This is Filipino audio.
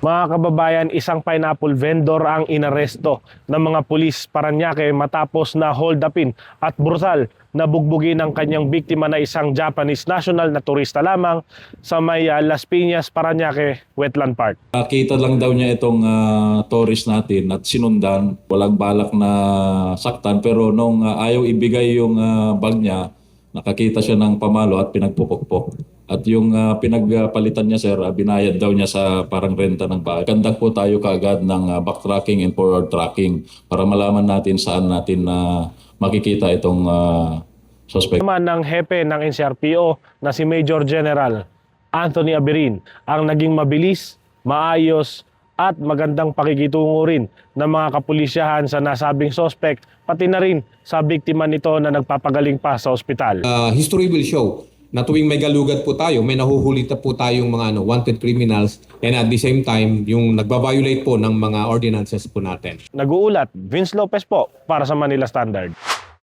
Mga kababayan, isang pineapple vendor ang inaresto ng mga pulis Parañaque matapos na hold upin at brutal na bugbugin ang kanyang biktima na isang Japanese national na turista lamang sa may Las Piñas, Parañaque Wetland Park. Nakita lang daw niya itong tourist natin at sinundan. Walang balak na saktan pero nung ayaw ibigay yung bag niya, nakakita siya ng pamalo at pinagpupukpok. At yung pinagpalitan niya, sir, binayad daw niya sa parang renta ng bahay. Conduct po tayo kaagad ng backtracking and forward tracking para malaman natin saan natin makikita itong suspect. Naman ng hepe ng NCRPO na si Major General Anthony Aberin ang naging mabilis, maayos at magandang pakikitungo rin ng mga kapulisyahan sa nasabing suspect, pati na rin sa biktima nito na nagpapagaling pa sa ospital. History will show na tuwing may galugat po tayo, may nahuhuli po tayong mga wanted criminals, and at the same time, yung nagbabiolate po ng mga ordinances po natin. Nag-uulat, Vince Lopez po para sa Manila Standard.